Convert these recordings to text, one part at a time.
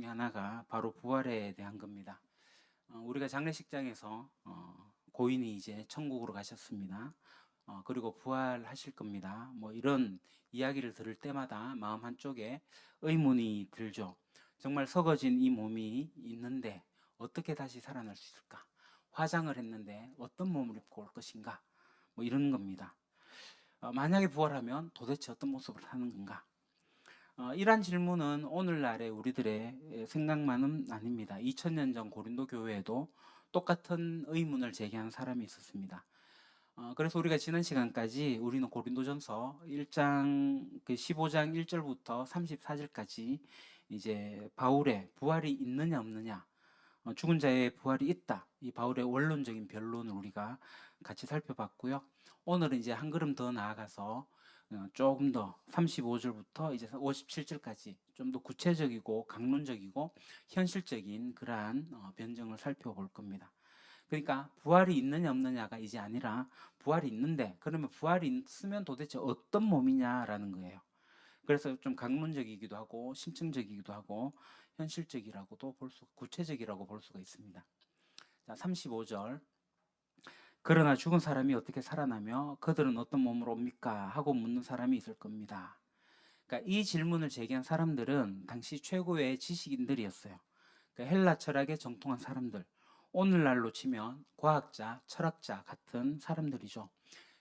하나가 바로 부활에 대한 겁니다. 우리가 장례식장에서 고인이 이제 천국으로 가셨습니다. 그리고 부활하실 겁니다. 뭐 이런 이야기를 들을 때마다 마음 한쪽에 의문이 들죠. 정말 썩어진 이 몸이 있는데 어떻게 다시 살아날 수 있을까? 화장을 했는데 어떤 몸을 입고 올 것인가? 뭐 이런 겁니다. 만약에 부활하면 도대체 어떤 모습을 하는 건가? 이러한 질문은 오늘날의 우리들의 생각만은 아닙니다. 2000년 전 고린도 교회에도 똑같은 의문을 제기한 사람이 있었습니다. 그래서 우리가 지난 시간까지 우리는 고린도전서 1장 15장 1절부터 34절까지 이제 바울의 부활이 있느냐 없느냐, 죽은 자의 부활이 있다, 이 바울의 원론적인 변론을 우리가 같이 살펴봤고요. 오늘은 이제 한 걸음 더 나아가서 조금 더 35절부터 이제 57절까지 좀 더 구체적이고 강론적이고 현실적인 그러한 변증을 살펴볼 겁니다. 그러니까 부활이 있느냐 없느냐가 이제 아니라 부활이 있는데, 그러면 부활이 있으면 도대체 어떤 몸이냐라는 거예요. 그래서 좀 강론적이기도 하고 심층적이기도 하고 현실적이라고도 구체적이라고 볼 수가 있습니다. 자, 35절. 그러나 죽은 사람이 어떻게 살아나며 그들은 어떤 몸으로 옵니까? 하고 묻는 사람이 있을 겁니다. 그러니까 이 질문을 제기한 사람들은 당시 최고의 지식인들이었어요. 그러니까 헬라 철학에 정통한 사람들, 오늘날로 치면 과학자, 철학자 같은 사람들이죠.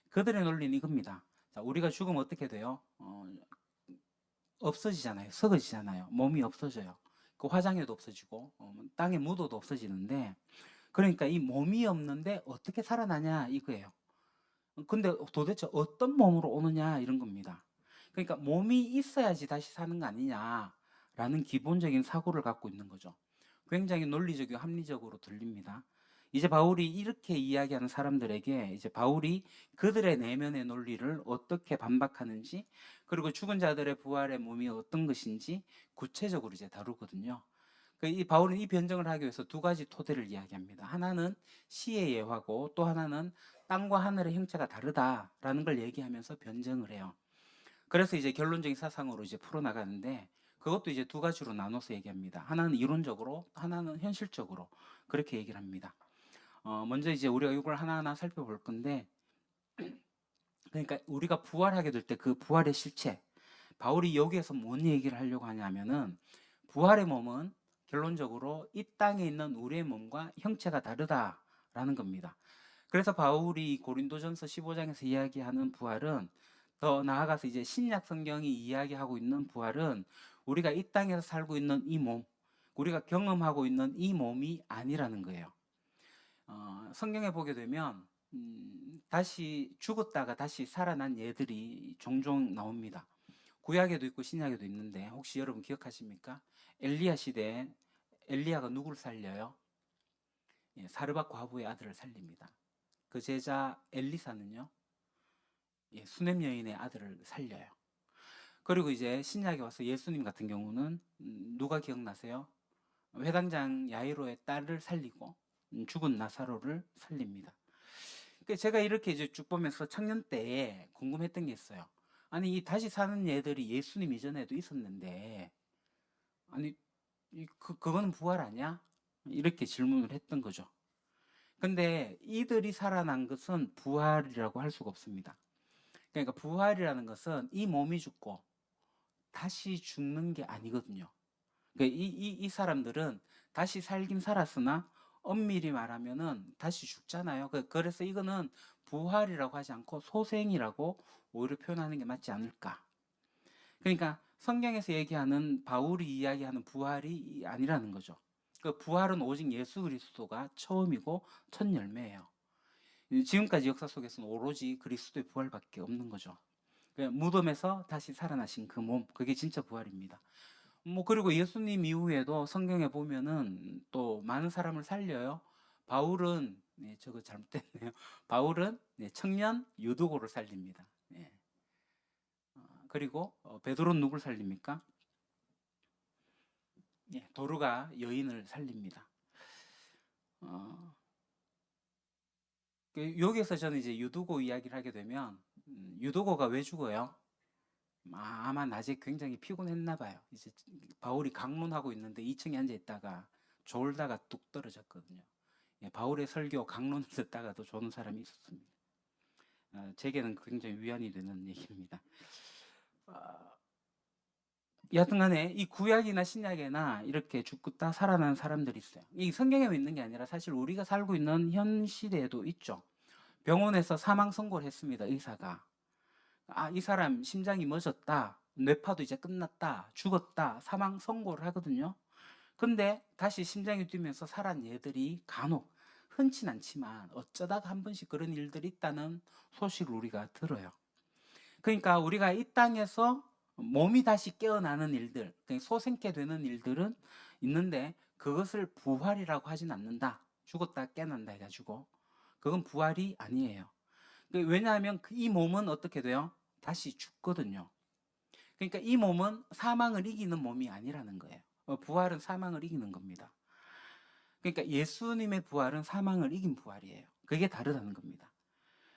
그들의 논리는 이겁니다. 자, 우리가 죽으면 어떻게 돼요? 없어지잖아요. 썩어지잖아요. 몸이 없어져요. 그 화장에도 없어지고 땅에 묻어도 없어지는데, 그러니까 이 몸이 없는데 어떻게 살아나냐 이거예요. 근데 도대체 어떤 몸으로 오느냐 이런 겁니다. 그러니까 몸이 있어야지 다시 사는 거 아니냐라는 기본적인 사고를 갖고 있는 거죠. 굉장히 논리적이고 합리적으로 들립니다. 이제 바울이 이렇게 이야기하는 사람들에게 이제 바울이 그들의 내면의 논리를 어떻게 반박하는지, 그리고 죽은 자들의 부활의 몸이 어떤 것인지 구체적으로 이제 다루거든요. 이 바울은 이 변증을 하기 위해서 두 가지 토대를 이야기합니다. 하나는 시의 예화고, 또 하나는 땅과 하늘의 형체가 다르다라는 걸 얘기하면서 변증을 해요. 그래서 이제 결론적인 사상으로 이제 풀어나가는데, 그것도 이제 두 가지로 나눠서 얘기합니다. 하나는 이론적으로, 하나는 현실적으로 그렇게 얘기를 합니다. 먼저 이제 우리가 이걸 하나하나 살펴볼 건데, 그러니까 우리가 부활하게 될 때 그 부활의 실체, 바울이 여기에서 뭔 얘기를 하려고 하냐면은, 부활의 몸은 결론적으로 이 땅에 있는 우리의 몸과 형체가 다르다라는 겁니다. 그래서 바울이 고린도전서 15장에서 이야기하는 부활은, 더 나아가서 이제 신약 성경이 이야기하고 있는 부활은 우리가 이 땅에서 살고 있는 이 몸, 우리가 경험하고 있는 이 몸이 아니라는 거예요. 성경에 보게 되면 다시 죽었다가 다시 살아난 예들이 종종 나옵니다. 구약에도 있고 신약에도 있는데, 혹시 여러분 기억하십니까? 엘리야 시대에 엘리야가 누구를 살려요? 사르밧 과부의 아들을 살립니다. 그 제자 엘리사는요, 수넴 여인의 아들을 살려요. 그리고 이제 신약에 와서 예수님 같은 경우는 누가 기억나세요? 회당장 야이로의 딸을 살리고 죽은 나사로를 살립니다. 그러니까 제가 이렇게 이제 쭉 보면서 청년 때에 궁금했던 게 있어요. 아니, 이 다시 사는 예들이 예수님 이전에도 있었는데, 아니, 그거는 부활 아니야? 이렇게 질문을 했던 거죠. 근데 이들이 살아난 것은 부활이라고 할 수가 없습니다. 그러니까 부활이라는 것은 이 몸이 죽고 다시 죽는 게 아니거든요. 그러니까 이 사람들은 다시 살긴 살았으나 엄밀히 말하면은 다시 죽잖아요. 그래서 이거는 부활이라고 하지 않고 소생이라고 오히려 표현하는 게 맞지 않을까. 그러니까 성경에서 얘기하는, 바울이 이야기하는 부활이 아니라는 거죠. 그 부활은 오직 예수 그리스도가 처음이고 첫 열매예요. 지금까지 역사 속에서는 오로지 그리스도의 부활밖에 없는 거죠. 무덤에서 다시 살아나신 그 몸, 그게 진짜 부활입니다. 그리고 예수님 이후에도 성경에 보면은 또 많은 사람을 살려요. 바울은, 네, 저거 잘못됐네요. 바울은, 네, 청년 유두고를 살립니다. 네. 그리고 베드로는 누굴 살립니까? 네, 도르가 여인을 살립니다. 어, 여기에서 저는 이제 유두고 이야기를 하게 되면, 유두고가 왜 죽어요? 아마 낮에 굉장히 피곤했나 봐요. 이제 바울이 강론하고 있는데 2층에 앉아 있다가 졸다가 뚝 떨어졌거든요. 예, 바울의 설교 강론을 듣다가도 조는 사람이 있었습니다. 제게는 굉장히 위안이 되는 얘기입니다. 여하튼간에 이 구약이나 신약에나 이렇게 죽다 살아난 사람들이 있어요. 이 성경에만 있는 게 아니라 사실 우리가 살고 있는 현 시대에도 있죠. 병원에서 사망 선고를 했습니다. 의사가. 이 사람 심장이 멎었다. 뇌파도 이제 끝났다. 죽었다. 사망 선고를 하거든요. 근데 다시 심장이 뛰면서 살아난 얘들이 간혹 흔치 않지만 어쩌다가 한 번씩 그런 일들이 있다는 소식을 우리가 들어요. 그러니까 우리가 이 땅에서 몸이 다시 깨어나는 일들, 소생케 되는 일들은 있는데 그것을 부활이라고 하진 않는다. 죽었다 깨어난다 해가지고 그건 부활이 아니에요. 왜냐하면 이 몸은 어떻게 돼요? 다시 죽거든요. 그러니까 이 몸은 사망을 이기는 몸이 아니라는 거예요. 부활은 사망을 이기는 겁니다. 그러니까 예수님의 부활은 사망을 이긴 부활이에요. 그게 다르다는 겁니다.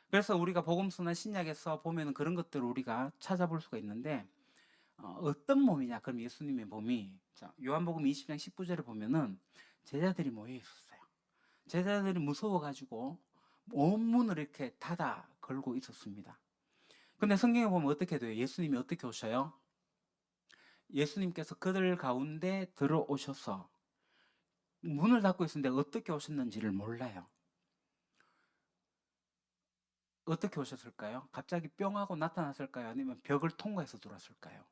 그래서 우리가 복음서나 신약에서 보면 그런 것들을 우리가 찾아볼 수가 있는데 어떤 몸이냐? 그럼 예수님의 몸이 요한복음 20장 19절에 보면은 제자들이 모여 있었어요. 제자들이 무서워가지고 온 문을 이렇게 닫아 걸고 있었습니다. 근데 성경에 보면 어떻게 돼요? 예수님이 어떻게 오셔요? 예수님께서 그들 가운데 들어오셔서 문을 닫고 있었는데 어떻게 오셨는지를 몰라요. 어떻게 오셨을까요? 갑자기 뿅 하고 나타났을까요? 아니면 벽을 통과해서 들어왔을까요?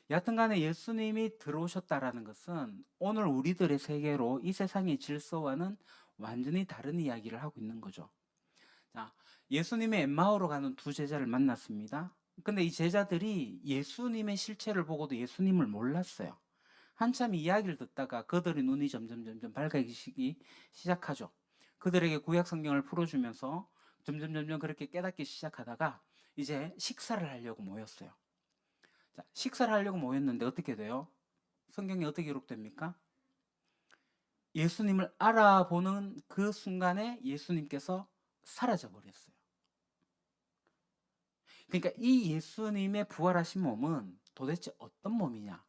여하튼간에 예수님이 들어오셨다라는 것은 오늘 우리들의 세계로 이 세상의 질서와는 완전히 다른 이야기를 하고 있는 거죠. 자, 예수님의 엠마오로 가는 두 제자를 만났습니다. 근데 이 제자들이 예수님의 실체를 보고도 예수님을 몰랐어요. 한참 이야기를 듣다가 그들의 눈이 점점 밝아지기 시작하죠. 그들에게 구약 성경을 풀어주면서 점점 그렇게 깨닫기 시작하다가 이제 식사를 하려고 모였어요. 자, 식사를 하려고 모였는데 어떻게 돼요? 성경에 어떻게 기록됩니까? 예수님을 알아보는 그 순간에 예수님께서 사라져 버렸어요. 그러니까 이 예수님의 부활하신 몸은 도대체 어떤 몸이냐?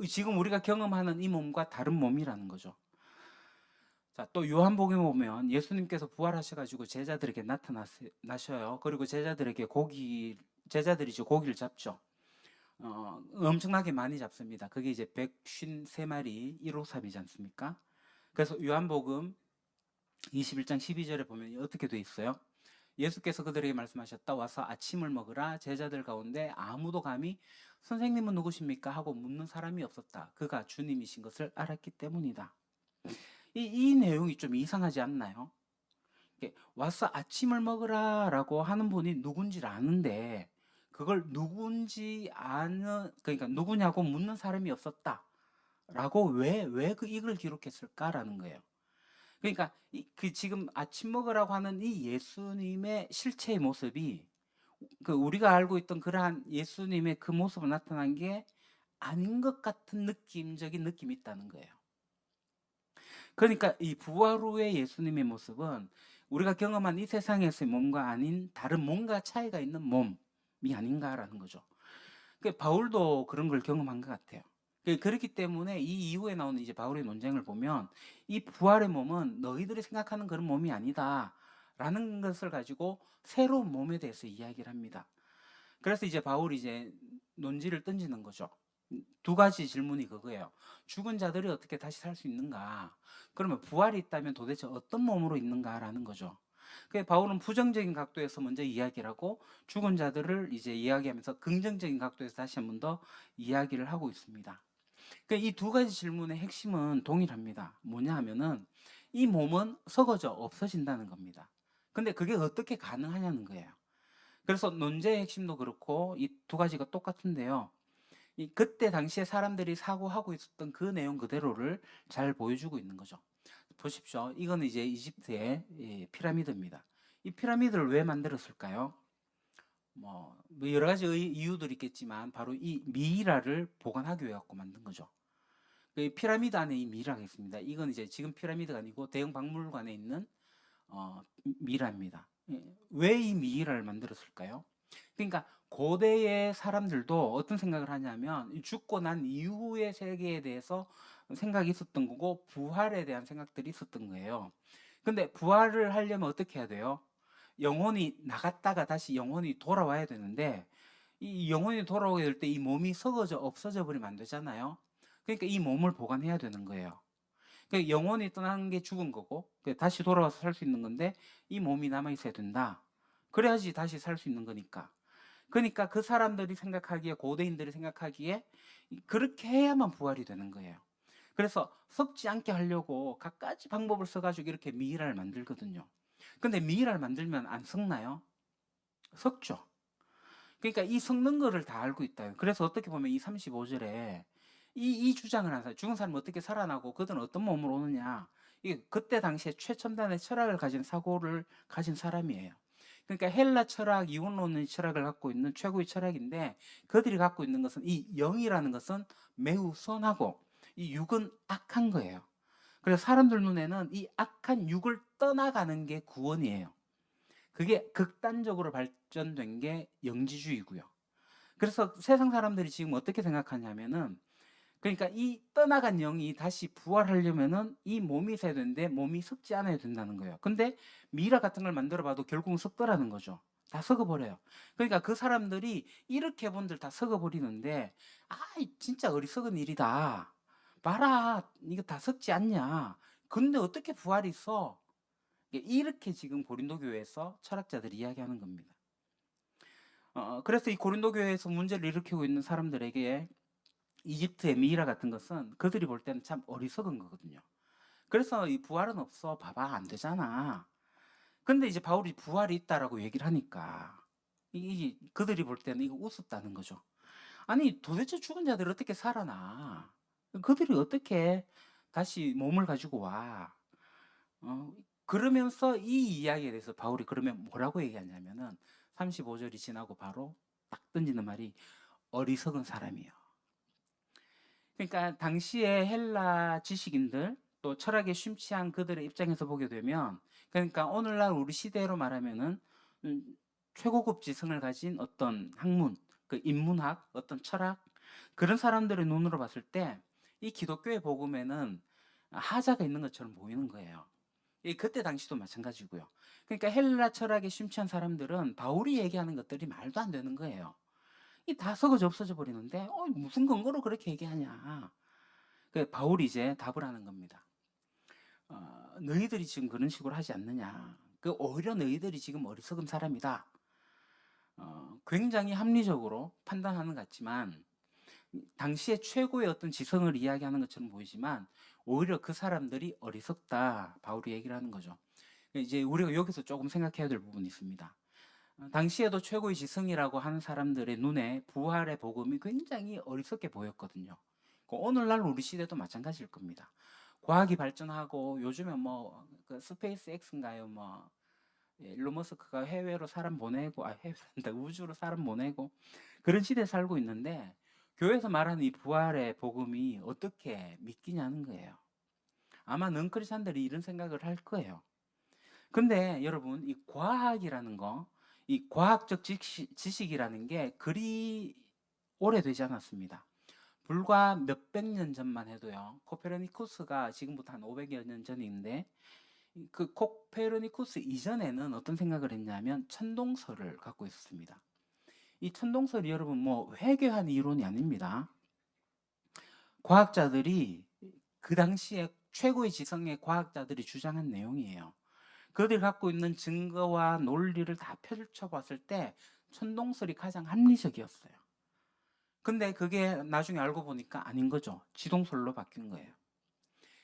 지금 우리가 경험하는 이 몸과 다른 몸이라는 거죠. 자, 또 요한복음에 보면 예수님께서 부활하셔가지고 제자들에게 나타나셔요. 그리고 제자들이 고기를 잡죠. 엄청나게 많이 잡습니다. 그게 이제 153마리 153이지 않습니까? 그래서 요한복음 21장 12절에 보면 어떻게 돼 있어요? 예수께서 그들에게 말씀하셨다. 와서 아침을 먹으라. 제자들 가운데 아무도 감히 선생님은 누구십니까? 하고 묻는 사람이 없었다. 그가 주님이신 것을 알았기 때문이다. 이 내용이 좀 이상하지 않나요? 와서 아침을 먹으라 라고 하는 분이 누군지를 아는데 그걸 그러니까 누구냐고 묻는 사람이 없었다 라고 왜 이걸 기록했을까라는 거예요. 그러니까 지금 아침 먹으라고 하는 이 예수님의 실체의 모습이 우리가 알고 있던 그러한 예수님의 그 모습으로 나타난 게 아닌 것 같은 느낌적인 느낌이 있다는 거예요. 그러니까 이 부활 후의 예수님의 모습은 우리가 경험한 이 세상에서의 몸과 아닌 다른 뭔가 차이가 있는 몸이 아닌가라는 거죠. 바울도 그런 걸 경험한 것 같아요. 그렇기 때문에 이 이후에 나오는 이제 바울의 논쟁을 보면 이 부활의 몸은 너희들이 생각하는 그런 몸이 아니다 라는 것을 가지고 새로운 몸에 대해서 이야기를 합니다. 그래서 이제 바울이 이제 논지를 던지는 거죠. 두 가지 질문이 그거예요. 죽은 자들이 어떻게 다시 살 수 있는가? 그러면 부활이 있다면 도대체 어떤 몸으로 있는가라는 거죠. 바울은 부정적인 각도에서 먼저 이야기를 하고 죽은 자들을 이제 이야기하면서 긍정적인 각도에서 다시 한 번 더 이야기를 하고 있습니다. 이 두 가지 질문의 핵심은 동일합니다. 뭐냐 하면은 이 몸은 썩어져 없어진다는 겁니다. 근데 그게 어떻게 가능하냐는 거예요. 그래서 논제의 핵심도 그렇고 이 두 가지가 똑같은데요. 그때 당시에 사람들이 사고하고 있었던 그 내용 그대로를 잘 보여주고 있는 거죠. 보십시오. 이건 이제 이집트의 피라미드입니다. 이 피라미드를 왜 만들었을까요? 뭐 여러 가지 이유들이 있겠지만 바로 이 미이라를 보관하기 위해 갖고 만든 거죠. 그 피라미드 안에 이 미이라가 있습니다. 이건 이제 지금 피라미드가 아니고 대형 박물관에 있는 미이라입니다. 왜 이 미이라를 만들었을까요? 그러니까 고대의 사람들도 어떤 생각을 하냐면 죽고 난 이후의 세계에 대해서 생각이 있었던 거고 부활에 대한 생각들이 있었던 거예요. 근데 부활을 하려면 어떻게 해야 돼요? 영혼이 나갔다가 다시 영혼이 돌아와야 되는데 이 영혼이 돌아오게 될 때 이 몸이 썩어져 없어져 버리면 안 되잖아요. 그러니까 이 몸을 보관해야 되는 거예요. 그 영혼이 떠나는 게 죽은 거고 다시 돌아와서 살 수 있는 건데 이 몸이 남아 있어야 된다. 그래야지 다시 살 수 있는 거니까. 그러니까 그 사람들이 생각하기에 고대인들이 생각하기에 그렇게 해야만 부활이 되는 거예요. 그래서 썩지 않게 하려고 갖가지 방법을 써가지고 이렇게 미이라를 만들거든요. 근데 미이라를 만들면 안 썩나요? 썩죠. 그러니까 이 썩는 거를 다 알고 있다. 그래서 어떻게 보면 이 35절에 이 주장을 하는 사람, 죽은 사람은 어떻게 살아나고 그들은 어떤 몸으로 오느냐. 이게 그때 당시에 최첨단의 철학을 가진 사고를 가진 사람이에요. 그러니까 헬라 철학, 이원론의 철학을 갖고 있는 최고의 철학인데 그들이 갖고 있는 것은 이 영이라는 것은 매우 선하고 이 육은 악한 거예요. 그래서 사람들 눈에는 이 악한 육을 떠나가는 게 구원이에요. 그게 극단적으로 발전된 게 영지주의고요. 그래서 세상 사람들이 지금 어떻게 생각하냐면은 그러니까 이 떠나간 영이 다시 부활하려면은 이 몸이 있어야 되는데 몸이 썩지 않아야 된다는 거예요. 근데 미라 같은 걸 만들어 봐도 결국은 썩더라는 거죠. 다 썩어버려요. 그러니까 그 사람들이 이렇게 본들 다 썩어버리는데 아 진짜 어리석은 일이다. 봐라 이거 다 썩지 않냐. 근데 어떻게 부활이 있어? 이렇게 지금 고린도 교회에서 철학자들이 이야기하는 겁니다. 그래서 이 고린도 교회에서 문제를 일으키고 있는 사람들에게 이집트의 미이라 같은 것은 그들이 볼 때는 참 어리석은 거거든요. 그래서 이 부활은 없어. 봐봐 안 되잖아. 근데 이제 바울이 부활이 있다라고 얘기를 하니까 그들이 볼 때는 이거 우습다는 거죠. 아니 도대체 죽은 자들이 어떻게 살아나? 그들이 어떻게 다시 몸을 가지고 와? 그러면서 이 이야기에 대해서 바울이 그러면 뭐라고 얘기하냐면은 35절이 지나고 바로 딱 던지는 말이 어리석은 사람이요. 그러니까 당시에 헬라 지식인들 또 철학에 심취한 그들의 입장에서 보게 되면 그러니까 오늘날 우리 시대로 말하면은 최고급 지성을 가진 어떤 학문, 그 인문학, 어떤 철학 그런 사람들의 눈으로 봤을 때 이 기독교의 복음에는 하자가 있는 것처럼 보이는 거예요. 그때 당시도 마찬가지고요. 그러니까 헬라 철학에 심취한 사람들은 바울이 얘기하는 것들이 말도 안 되는 거예요. 이 다 썩어져 없어져 버리는데 무슨 근거로 그렇게 얘기하냐. 그 바울이 이제 답을 하는 겁니다. 너희들이 지금 그런 식으로 하지 않느냐. 그 오히려 너희들이 지금 어리석은 사람이다. 굉장히 합리적으로 판단하는 것 같지만 당시의 최고의 어떤 지성을 이야기하는 것처럼 보이지만 오히려 그 사람들이 어리석다. 바울이 얘기를 하는 거죠. 이제 우리가 여기서 조금 생각해야 될 부분이 있습니다. 당시에도 최고의 지성이라고 하는 사람들의 눈에 부활의 복음이 굉장히 어리석게 보였거든요. 오늘날 우리 시대도 마찬가지일 겁니다. 과학이 발전하고 요즘에 뭐그 스페이스 X인가요? 뭐 일론 머스크가 해외로 사람 보내고 해외란다 우주로 사람 보내고 그런 시대에 살고 있는데 교회에서 말하는 이 부활의 복음이 어떻게 믿기냐는 거예요. 아마 넌크리스찬들이 이런 생각을 할 거예요. 근데 여러분 이 과학이라는 거, 이 과학적 지식이라는 게 그리 오래되지 않았습니다. 불과 몇백 년 전만 해도요. 코페르니쿠스가 지금부터 한 500여 년 전인데 그 코페르니쿠스 이전에는 어떤 생각을 했냐면 천동설을 갖고 있었습니다. 이 천동설이 여러분 뭐 회귀한 이론이 아닙니다. 과학자들이 그 당시에 최고의 지성의 과학자들이 주장한 내용이에요. 그들이 갖고 있는 증거와 논리를 다 펼쳐봤을 때 천동설이 가장 합리적이었어요. 근데 그게 나중에 알고 보니까 아닌 거죠. 지동설로 바뀐 거예요.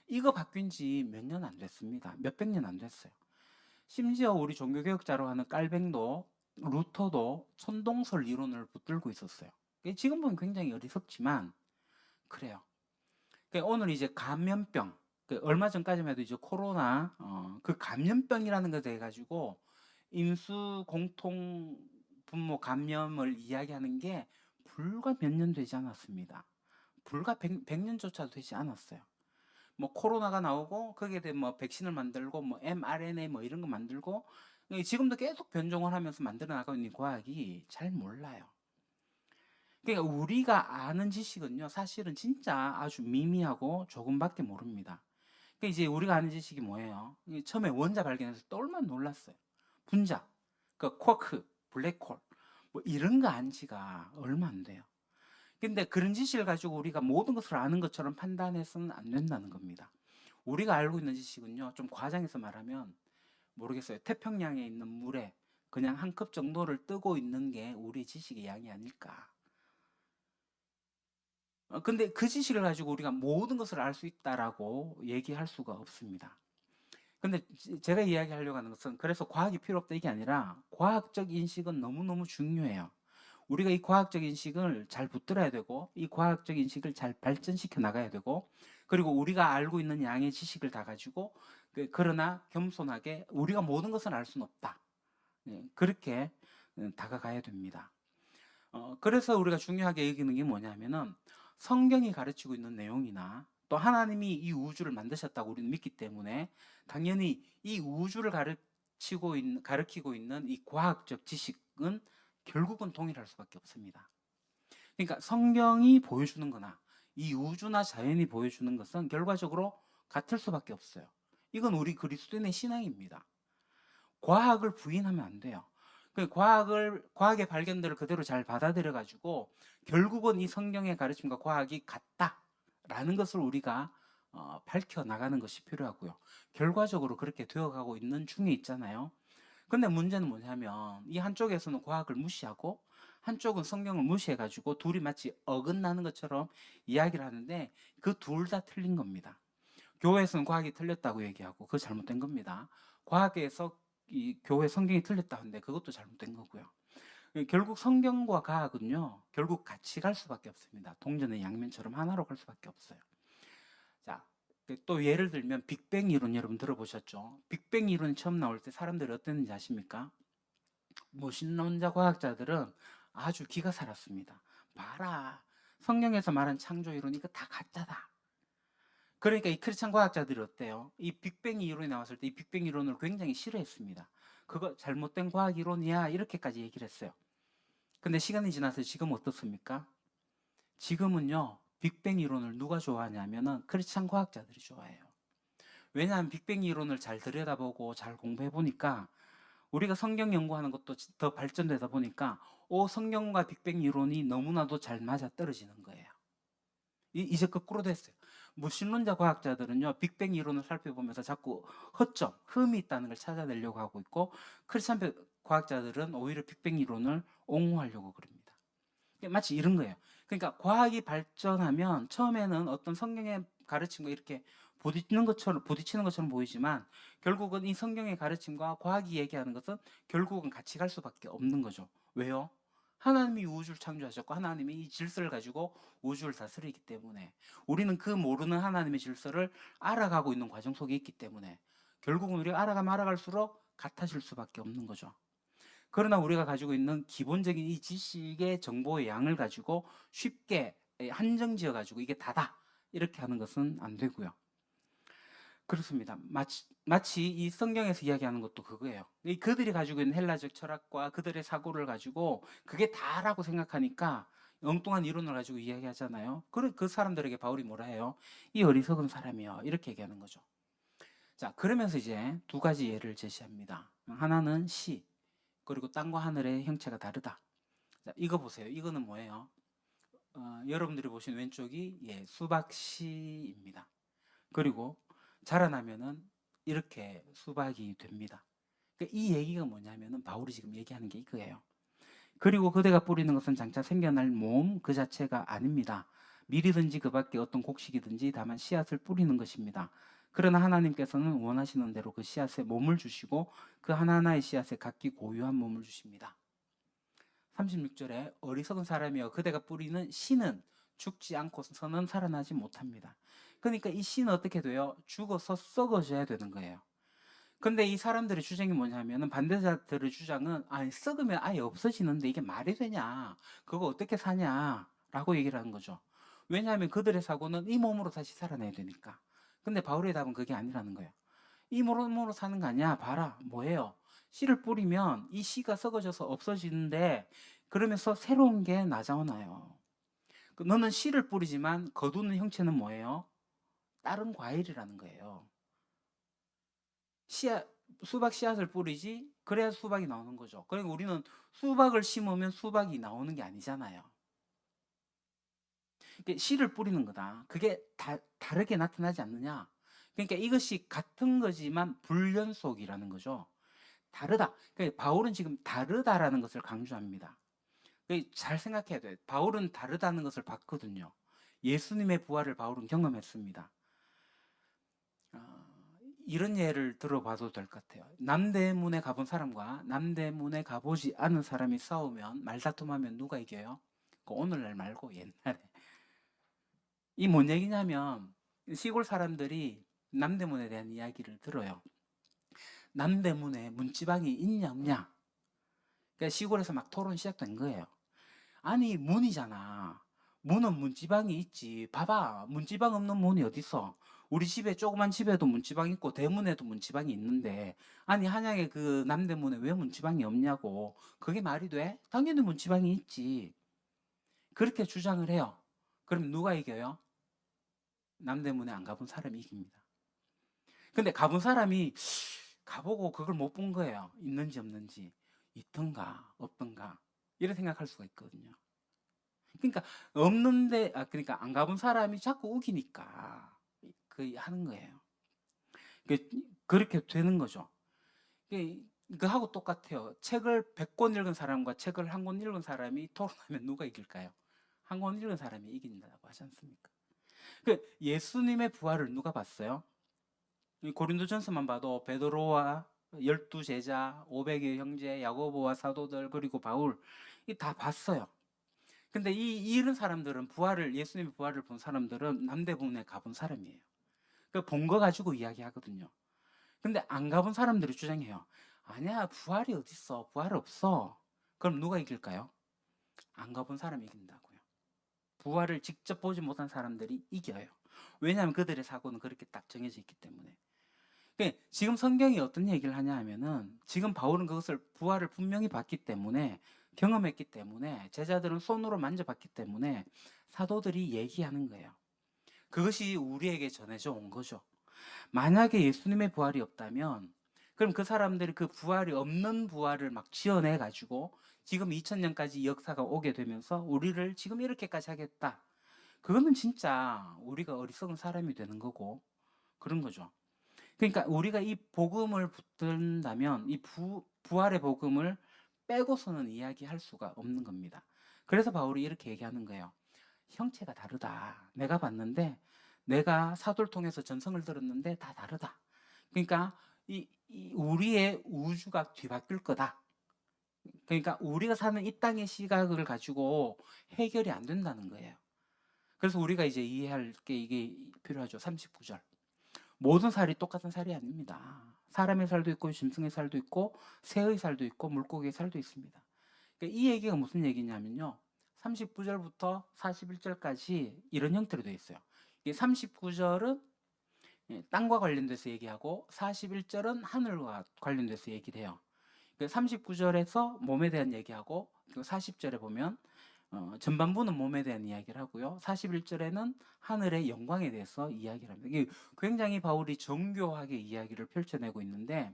이거 바뀐 지 몇 년 안 됐습니다. 몇백 년 안 됐어요. 심지어 우리 종교개혁자로 하는 깔뱅도 루터도 천동설 이론을 붙들고 있었어요. 지금 보면 굉장히 어리석지만 그래요. 오늘 이제 감염병, 얼마 전까지만 해도 이제 코로나, 그 감염병이라는 것에 해가지고 인수 공통 분모 감염을 이야기하는 게 불과 몇 년 되지 않았습니다. 불과 100년조차도 되지 않았어요. 뭐 코로나가 나오고 거기에 대해 뭐 백신을 만들고 뭐 mRNA 뭐 이런 거 만들고 지금도 계속 변종을 하면서 만들어 나가고 있는 과학이 잘 몰라요. 그러니까 우리가 아는 지식은요, 사실은 진짜 아주 미미하고 조금밖에 모릅니다. 그러니까 이제 우리가 아는 지식이 뭐예요? 처음에 원자 발견해서 또 얼마나 놀랐어요. 분자, 그 쿼크, 블랙홀, 뭐 이런 거 안 지가 얼마 안 돼요. 근데 그런 지식을 가지고 우리가 모든 것을 아는 것처럼 판단해서는 안 된다는 겁니다. 우리가 알고 있는 지식은요, 좀 과장해서 말하면 모르겠어요. 태평양에 있는 물에 그냥 한 컵 정도를 뜨고 있는 게 우리 지식의 양이 아닐까. 근데 그 지식을 가지고 우리가 모든 것을 알 수 있다라고 얘기할 수가 없습니다. 근데 제가 이야기하려고 하는 것은 그래서 과학이 필요 없다 이게 아니라 과학적 인식은 너무너무 중요해요. 우리가 이 과학적 인식을 잘 붙들어야 되고 이 과학적 인식을 잘 발전시켜 나가야 되고 그리고 우리가 알고 있는 양의 지식을 다 가지고 그러나 겸손하게 우리가 모든 것을 알 수는 없다. 그렇게 다가가야 됩니다. 그래서 우리가 중요하게 여기는 게 뭐냐면은 성경이 가르치고 있는 내용이나 또 하나님이 이 우주를 만드셨다고 우리는 믿기 때문에 당연히 이 우주를 가르치고 있는 이 과학적 지식은 결국은 동일할 수밖에 없습니다. 그러니까 성경이 보여주는 거나 이 우주나 자연이 보여주는 것은 결과적으로 같을 수밖에 없어요. 이건 우리 그리스도인의 신앙입니다. 과학을 부인하면 안 돼요. 과학의 발견들을 그대로 잘 받아들여 가지고 결국은 이 성경의 가르침과 과학이 같다라는 것을 우리가 밝혀 나가는 것이 필요하고요. 결과적으로 그렇게 되어가고 있는 중에 있잖아요. 근데 문제는 뭐냐면 이 한쪽에서는 과학을 무시하고 한쪽은 성경을 무시해 가지고 둘이 마치 어긋나는 것처럼 이야기를 하는데 그 둘 다 틀린 겁니다. 교회에서는 과학이 틀렸다고 얘기하고 그거 잘못된 겁니다. 과학에서 이 교회 성경이 틀렸다 하는데 그것도 잘못된 거고요. 결국 성경과 과학은요, 결국 같이 갈 수밖에 없습니다. 동전의 양면처럼 하나로 갈 수밖에 없어요. 자, 또 예를 들면 빅뱅 이론 여러분 들어보셨죠? 빅뱅 이론이 처음 나올 때 사람들이 어땠는지 아십니까? 무신론자 과학자들은 아주 기가 살았습니다. 봐라, 성경에서 말한 창조 이론 이거 다 가짜다. 그러니까 이 크리스찬 과학자들이 어때요? 이 빅뱅 이론이 나왔을 때 이 빅뱅 이론을 굉장히 싫어했습니다. 그거 잘못된 과학 이론이야 이렇게까지 얘기를 했어요. 근데 시간이 지나서 지금 어떻습니까? 지금은요, 빅뱅 이론을 누가 좋아하냐면은 크리스찬 과학자들이 좋아해요. 왜냐하면 빅뱅 이론을 잘 들여다보고 잘 공부해 보니까 우리가 성경 연구하는 것도 더 발전되다 보니까 성경과 빅뱅 이론이 너무나도 잘 맞아 떨어지는 거예요. 이제 거꾸로 됐어요. 무신론자 과학자들은요, 빅뱅 이론을 살펴보면서 자꾸 허점, 흠이 있다는 걸 찾아내려고 하고 있고, 크리스찬 과학자들은 오히려 빅뱅 이론을 옹호하려고 그럽니다. 마치 이런 거예요. 그러니까 과학이 발전하면 처음에는 어떤 성경의 가르침과 이렇게 부딪히는 것처럼 보이지만 결국은 이 성경의 가르침과 과학이 얘기하는 것은 결국은 같이 갈 수밖에 없는 거죠. 왜요? 하나님이 우주를 창조하셨고 하나님이 이 질서를 가지고 우주를 다스리기 때문에 우리는 그 모르는 하나님의 질서를 알아가고 있는 과정 속에 있기 때문에 결국은 우리가 알아가면 알아갈수록 같아질 수밖에 없는 거죠. 그러나 우리가 가지고 있는 기본적인 이 지식의 정보의 양을 가지고 쉽게 한정지어 가지고 이게 다다 이렇게 하는 것은 안 되고요. 그렇습니다. 마치 이 성경에서 이야기하는 것도 그거예요. 그들이 가지고 있는 헬라적 철학과 그들의 사고를 가지고 그게 다라고 생각하니까 엉뚱한 이론을 가지고 이야기하잖아요. 그 사람들에게 바울이 뭐라 해요? 이 어리석은 사람이요. 이렇게 얘기하는 거죠. 자, 그러면서 이제 두 가지 예를 제시합니다. 하나는 시, 그리고 땅과 하늘의 형체가 다르다. 자, 이거 보세요. 이거는 뭐예요? 여러분들이 보신 왼쪽이 수박씨입니다. 그리고 자라나면은 이렇게 수박이 됩니다. 그러니까 이 얘기가 뭐냐면은 바울이 지금 얘기하는 게 이거예요. 그리고 그대가 뿌리는 것은 장차 생겨날 몸 그 자체가 아닙니다. 밀이든지 그 밖에 어떤 곡식이든지 다만 씨앗을 뿌리는 것입니다. 그러나 하나님께서는 원하시는 대로 그 씨앗에 몸을 주시고 그 하나하나의 씨앗에 각기 고유한 몸을 주십니다. 36절에 어리석은 사람이여 그대가 뿌리는 씨는 죽지 않고서는 살아나지 못합니다. 그러니까 이 씨는 어떻게 돼요? 죽어서 썩어져야 되는 거예요. 근데 이 사람들의 주장이 뭐냐면은 반대자들의 주장은 아니 썩으면 아예 없어지는데 이게 말이 되냐? 그거 어떻게 사냐? 라고 얘기를 하는 거죠. 왜냐하면 그들의 사고는 이 몸으로 다시 살아나야 되니까. 근데 바울의 답은 그게 아니라는 거예요. 이 몸으로 사는 거 아니야? 봐라. 뭐예요? 씨를 뿌리면 이 씨가 썩어져서 없어지는데 그러면서 새로운 게 나자오나요. 너는 씨를 뿌리지만 거두는 형체는 뭐예요? 다른 과일이라는 거예요. 씨앗, 수박 씨앗을 뿌리지 그래야 수박이 나오는 거죠. 그러니까 우리는 수박을 심으면 수박이 나오는 게 아니잖아요. 그러니까 씨를 뿌리는 거다. 그게 다르게 나타나지 않느냐. 그러니까 이것이 같은 거지만 불연속이라는 거죠. 다르다. 그러니까 바울은 지금 다르다라는 것을 강조합니다. 잘 생각해야 돼요. 바울은 다르다는 것을 봤거든요. 예수님의 부활을 바울은 경험했습니다. 이런 예를 들어봐도 될 것 같아요. 남대문에 가본 사람과 남대문에 가보지 않은 사람이 싸우면 말다툼하면 누가 이겨요? 오늘날 말고 옛날에. 이 뭔 얘기냐면 시골 사람들이 남대문에 대한 이야기를 들어요. 남대문에 문지방이 있냐 없냐. 그러니까 시골에서 막 토론 시작된 거예요. 아니 문이잖아. 문은 문지방이 있지. 봐봐. 문지방 없는 문이 어딨어. 우리 집에 조그만 집에도 문지방 있고 대문에도 문지방이 있는데 아니 한양에 그 남대문에 왜 문지방이 없냐고. 그게 말이 돼? 당연히 문지방이 있지. 그렇게 주장을 해요. 그럼 누가 이겨요? 남대문에 안 가본 사람이 이깁니다. 근데 가본 사람이 가보고 그걸 못 본 거예요. 있는지 없는지. 있던가 없던가 이런 생각할 수가 있거든요. 그러니까 없는데 그러니까 안 가본 사람이 자꾸 우기니까 그 하는 거예요. 그렇게 되는 거죠. 그하고 똑같아요. 책을 100권 읽은 사람과 책을 한 권 읽은 사람이 토론하면 누가 이길까요? 한 권 읽은 사람이 이긴다고 하지 않습니까? 예수님의 부활을 누가 봤어요? 고린도전서만 봐도 베드로와 12제자, 500의 형제, 야고보와 사도들 그리고 바울 다 봤어요. 근데 이런 사람들은 예수님의 부활을 본 사람들은 남대문에 가본 사람이에요. 본 거 가지고 이야기하거든요. 근데 안 가본 사람들이 주장해요. 아니야, 부활이 어딨어? 부활 없어. 그럼 누가 이길까요? 안 가본 사람이 이긴다고요. 부활을 직접 보지 못한 사람들이 이겨요. 왜냐하면 그들의 사고는 그렇게 딱 정해져 있기 때문에. 지금 성경이 어떤 얘기를 하냐 하면은 지금 바울은 그것을 부활을 분명히 봤기 때문에 경험했기 때문에 제자들은 손으로 만져봤기 때문에 사도들이 얘기하는 거예요. 그것이 우리에게 전해져 온 거죠. 만약에 예수님의 부활이 없다면 그럼 그 사람들이 그 부활이 없는 부활을 막 지어내 가지고 지금 2000년까지 역사가 오게 되면서 우리를 지금 이렇게까지 하겠다. 그거는 진짜 우리가 어리석은 사람이 되는 거고 그런 거죠. 그러니까 우리가 이 복음을 붙든다면 이 부활의 복음을 빼고서는 이야기할 수가 없는 겁니다. 그래서 바울이 이렇게 얘기하는 거예요. 형체가 다르다. 내가 봤는데 내가 사도를 통해서 전성을 들었는데 다 다르다. 그러니까 이 우리의 우주가 뒤바뀔 거다. 그러니까 우리가 사는 이 땅의 시각을 가지고 해결이 안 된다는 거예요. 그래서 우리가 이제 이해할 게 이게 필요하죠. 39절. 모든 살이 똑같은 살이 아닙니다. 사람의 살도 있고 짐승의 살도 있고 새의 살도 있고 물고기의 살도 있습니다. 그러니까 이 얘기가 무슨 얘기냐면요. 39절부터 41절까지 이런 형태로 되어 있어요. 39절은 땅과 관련돼서 얘기하고 41절은 하늘과 관련돼서 얘기를 해요. 39절에서 몸에 대한 얘기하고 40절에 보면 전반부는 몸에 대한 이야기를 하고요. 41절에는 하늘의 영광에 대해서 이야기를 합니다. 이게 굉장히 바울이 정교하게 이야기를 펼쳐내고 있는데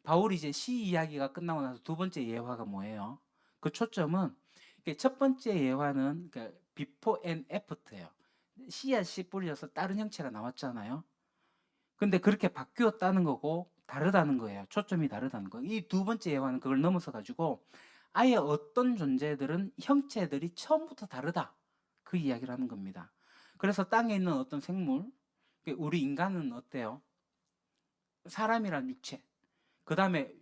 바울이 이제 시 이야기가 끝나고 나서 두 번째 예화가 뭐예요? 그 초점은 첫 번째 예화는 before and after예요. 씨앗이 뿌려져서 다른 형체가 나왔잖아요. 근데 그렇게 바뀌었다는 거고 다르다는 거예요. 초점이 다르다는 거. 이 두 번째 예화는 그걸 넘어서 가지고 아예 어떤 존재들은 형체들이 처음부터 다르다. 그 이야기를 하는 겁니다. 그래서 땅에 있는 어떤 생물, 우리 인간은 어때요? 사람이란 육체. 그 다음에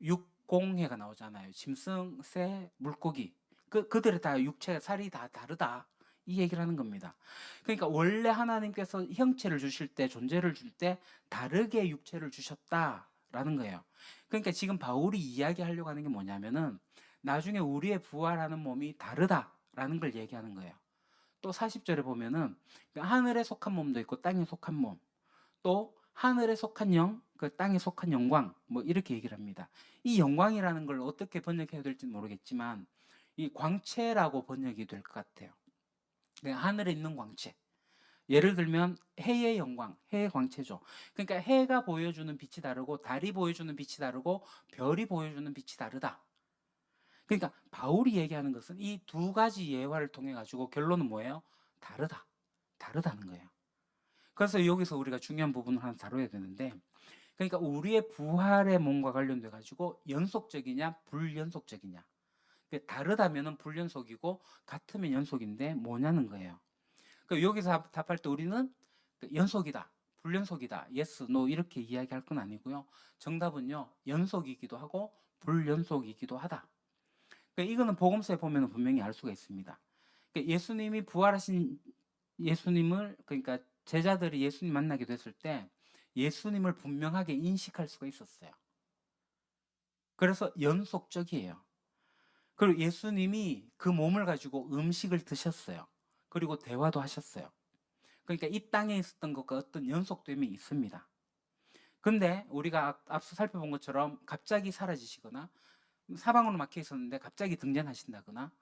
육공해가 나오잖아요. 짐승, 새, 물고기. 그들의 다 육체, 살이 다 다르다. 이 얘기를 하는 겁니다. 그러니까 원래 하나님께서 형체를 주실 때, 존재를 줄 때 다르게 육체를 주셨다라는 거예요. 그러니까 지금 바울이 이야기하려고 하는 게 뭐냐면은 나중에 우리의 부활하는 몸이 다르다라는 걸 얘기하는 거예요. 또 40절에 보면은 하늘에 속한 몸도 있고 땅에 속한 몸, 또 하늘에 속한 영, 그 땅에 속한 영광, 뭐 이렇게 얘기를 합니다. 이 영광이라는 걸 어떻게 번역해야 될지 모르겠지만 이 광채라고 번역이 될 것 같아요. 하늘에 있는 광채. 예를 들면 해의 영광, 해의 광채죠. 그러니까 해가 보여주는 빛이 다르고 달이 보여주는 빛이 다르고 별이 보여주는 빛이 다르다. 그러니까 바울이 얘기하는 것은 이 두 가지 예화를 통해 가지고 결론은 뭐예요? 다르다. 다르다는 거예요. 그래서 여기서 우리가 중요한 부분을 하나 다뤄야 되는데, 그러니까 우리의 부활의 몸과 관련돼 가지고 연속적이냐 불연속적이냐. 다르다면은 불연속이고 같으면 연속인데 뭐냐는 거예요. 여기서 답할 때 우리는 연속이다, 불연속이다, yes, no 이렇게 이야기할 건 아니고요. 정답은요, 연속이기도 하고 불연속이기도 하다. 이거는 복음서에 보면 분명히 알 수가 있습니다. 예수님이 부활하신 예수님을, 그러니까 제자들이 예수님 만나게 됐을 때 예수님을 분명하게 인식할 수가 있었어요. 그래서 연속적이에요. 그리고 예수님이 그 몸을 가지고 음식을 드셨어요. 그리고 대화도 하셨어요. 그러니까 이 땅에 있었던 것과 어떤 연속됨이 있습니다. 근데 우리가 앞서 살펴본 것처럼 갑자기 사라지시거나 사방으로 막혀 있었는데 갑자기 등장하신다거나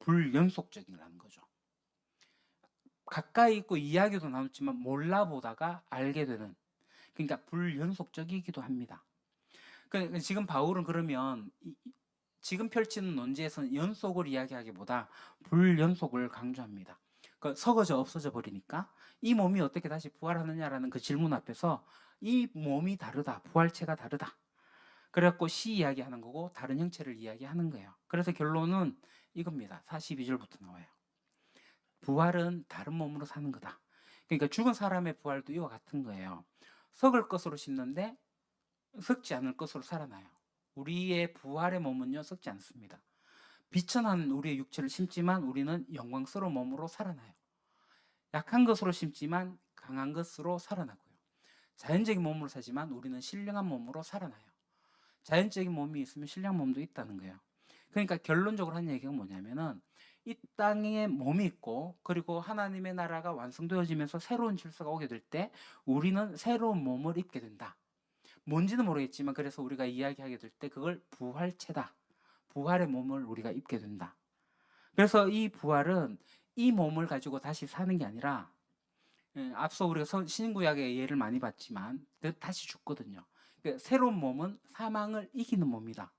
불연속적이라는 거죠. 가까이 있고 이야기도 나눴지만 몰라보다가 알게 되는, 그러니까 불연속적이기도 합니다. 지금 바울은 그러면 지금 펼치는 논지에서는 연속을 이야기하기보다 불연속을 강조합니다. 썩어져 없어져 버리니까 이 몸이 어떻게 다시 부활하느냐라는 그 질문 앞에서 이 몸이 다르다, 부활체가 다르다. 그래갖고 시 이야기하는 거고 다른 형체를 이야기하는 거예요. 그래서 결론은 이겁니다. 42절부터 나와요. 부활은 다른 몸으로 사는 거다. 그러니까 죽은 사람의 부활도 이와 같은 거예요. 썩을 것으로 심는데 썩지 않을 것으로 살아나요. 우리의 부활의 몸은요, 썩지 않습니다. 비천한 우리의 육체를 심지만 우리는 영광스러운 몸으로 살아나요. 약한 것으로 심지만 강한 것으로 살아나고요. 자연적인 몸으로 사지만 우리는 신령한 몸으로 살아나요. 자연적인 몸이 있으면 신령한 몸도 있다는 거예요. 그러니까 결론적으로 한 얘기가 뭐냐면은 이 땅에 몸이 있고 그리고 하나님의 나라가 완성되어지면서 새로운 질서가 오게 될 때 우리는 새로운 몸을 입게 된다. 뭔지는 모르겠지만 그래서 우리가 이야기하게 될 때 그걸 부활체다. 부활의 몸을 우리가 입게 된다. 그래서 이 부활은 이 몸을 가지고 다시 사는 게 아니라, 앞서 우리가 신구약의 예를 많이 봤지만 다시 죽거든요. 새로운 몸은 사망을 이기는 몸이다.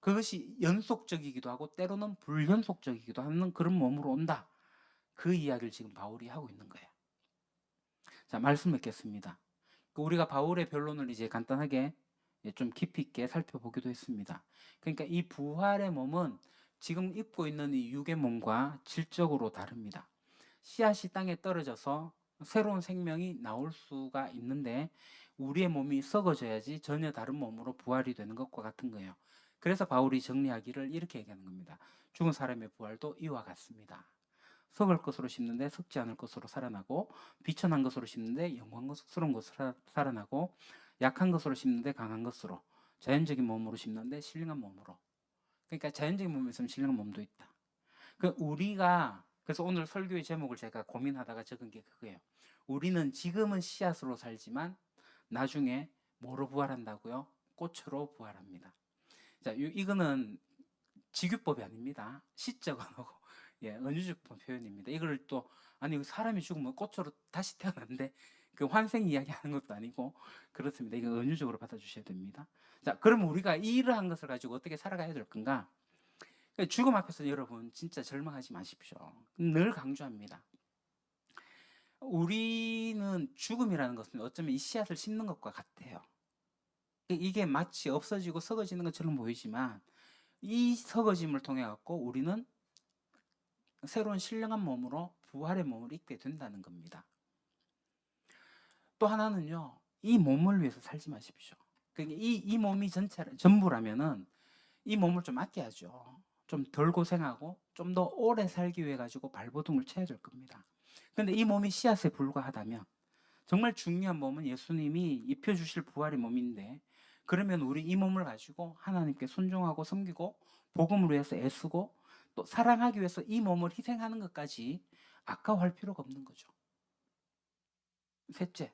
그것이 연속적이기도 하고 때로는 불연속적이기도 하는 그런 몸으로 온다. 그 이야기를 지금 바울이 하고 있는 거예요. 자, 말씀 맺겠습니다. 우리가 바울의 변론을 이제 간단하게 좀 깊이 있게 살펴보기도 했습니다. 그러니까 이 부활의 몸은 지금 입고 있는 이 육의 몸과 질적으로 다릅니다. 씨앗이 땅에 떨어져서 새로운 생명이 나올 수가 있는데 우리의 몸이 썩어져야지 전혀 다른 몸으로 부활이 되는 것과 같은 거예요. 그래서 바울이 정리하기를 이렇게 얘기하는 겁니다. 죽은 사람의 부활도 이와 같습니다. 썩을 것으로 심는데 썩지 않을 것으로 살아나고, 비천한 것으로 심는데 영광스러운 것으로 살아나고, 약한 것으로 심는데 강한 것으로, 자연적인 몸으로 심는데 신령한 몸으로. 그러니까 자연적인 몸이 있으면 신령한 몸도 있다. 그래서 오늘 설교의 제목을 제가 고민하다가 적은 게 그거예요. 우리는 지금은 씨앗으로 살지만 나중에 뭐로 부활한다고요? 꽃으로 부활합니다. 자, 이거는 직유법이 아닙니다. 시적 언어고, 은유적 표현입니다. 이걸 또 아니 사람이 죽으면 꽃으로 다시 태어났는데 그 환생 이야기하는 것도 아니고 그렇습니다. 이거 은유적으로 받아주셔야 됩니다. 자, 그럼 우리가 이러한 것을 가지고 어떻게 살아가야 될 건가? 죽음 앞에서 여러분 진짜 절망하지 마십시오. 늘 강조합니다. 우리는 죽음이라는 것은 어쩌면 이 씨앗을 심는 것과 같아요. 이게 마치 없어지고 썩어지는 것처럼 보이지만 이 썩어짐을 통해 갖고 우리는 새로운 신령한 몸으로 부활의 몸을 입게 된다는 겁니다. 또 하나는요, 이 몸을 위해서 살지 마십시오. 그러니까 이 몸이 전부라면은 이 몸을 좀 아껴야죠. 좀 덜 고생하고 좀 더 오래 살기 위해 가지고 발버둥을 쳐야 될 겁니다. 근데 이 몸이 씨앗에 불과하다면 정말 중요한 몸은 예수님이 입혀주실 부활의 몸인데, 그러면 우리 이 몸을 가지고 하나님께 순종하고 섬기고 복음을 위해서 애쓰고 또 사랑하기 위해서 이 몸을 희생하는 것까지 아까워할 필요가 없는 거죠. 셋째,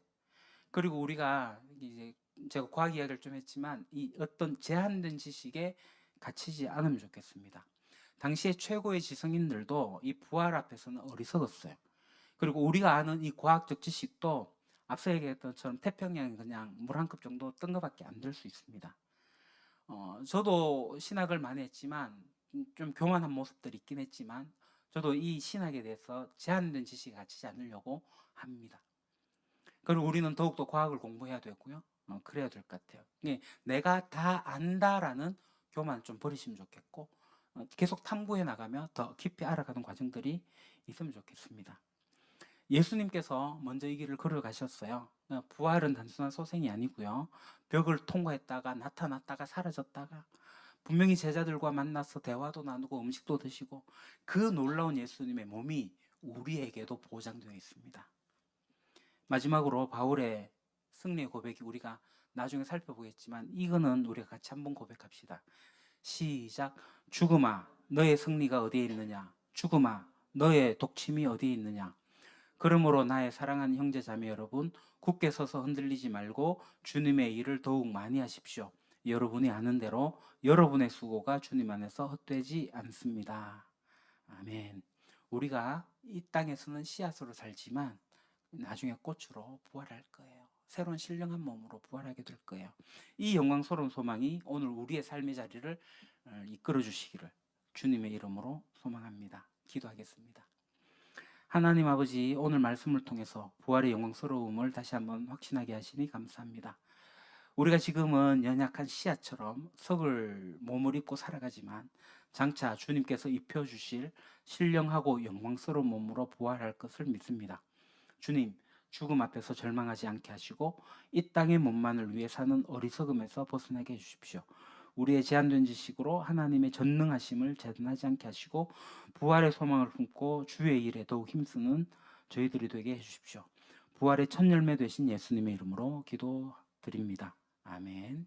그리고 우리가 이제 제가 과학 이야기를 좀 했지만 이 어떤 제한된 지식에 갇히지 않으면 좋겠습니다. 당시에 최고의 지성인들도 이 부활 앞에서는 어리석었어요. 그리고 우리가 아는 이 과학적 지식도 앞서 얘기했던 것처럼 태평양에 그냥 물 한 컵 정도 뜬 것밖에 안 될 수 있습니다. 저도 신학을 많이 했지만 좀 교만한 모습들이 있긴 했지만 저도 이 신학에 대해서 제한된 지식에 갇히지 않으려고 합니다. 그리고 우리는 더욱더 과학을 공부해야 되고요. 그래야 될 것 같아요. 내가 다 안다라는 교만 좀 버리시면 좋겠고 계속 탐구해 나가며 더 깊이 알아가는 과정들이 있으면 좋겠습니다. 예수님께서 먼저 이 길을 걸어가셨어요. 부활은 단순한 소생이 아니고요. 벽을 통과했다가 나타났다가 사라졌다가 분명히 제자들과 만나서 대화도 나누고 음식도 드시고 그 놀라운 예수님의 몸이 우리에게도 보장되어 있습니다. 마지막으로 바울의 승리의 고백이 우리가 나중에 살펴보겠지만 이거는 우리가 같이 한번 고백합시다. 시작. 죽음아 너의 승리가 어디에 있느냐. 죽음아 너의 독침이 어디에 있느냐. 그러므로 나의 사랑하는 형제 자매 여러분 굳게 서서 흔들리지 말고 주님의 일을 더욱 많이 하십시오. 여러분이 아는 대로 여러분의 수고가 주님 안에서 헛되지 않습니다. 아멘. 우리가 이 땅에서는 씨앗으로 살지만 나중에 꽃으로 부활할 거예요. 새로운 신령한 몸으로 부활하게 될 거예요. 이 영광스러운 소망이 오늘 우리의 삶의 자리를 이끌어 주시기를 주님의 이름으로 소망합니다. 기도하겠습니다. 하나님 아버지, 오늘 말씀을 통해서 부활의 영광스러움을 다시 한번 확신하게 하시니 감사합니다. 우리가 지금은 연약한 씨앗처럼 썩을 몸을 입고 살아가지만 장차 주님께서 입혀주실 신령하고 영광스러운 몸으로 부활할 것을 믿습니다. 주님, 죽음 앞에서 절망하지 않게 하시고 이 땅의 몸만을 위해 사는 어리석음에서 벗어나게 해주십시오. 우리의 제한된 지식으로 하나님의 전능하심을 재단하지 않게 하시고 부활의 소망을 품고 주의 일에 더욱 힘쓰는 저희들이 되게 해주십시오. 부활의 첫 열매 되신 예수님의 이름으로 기도드립니다. 아멘.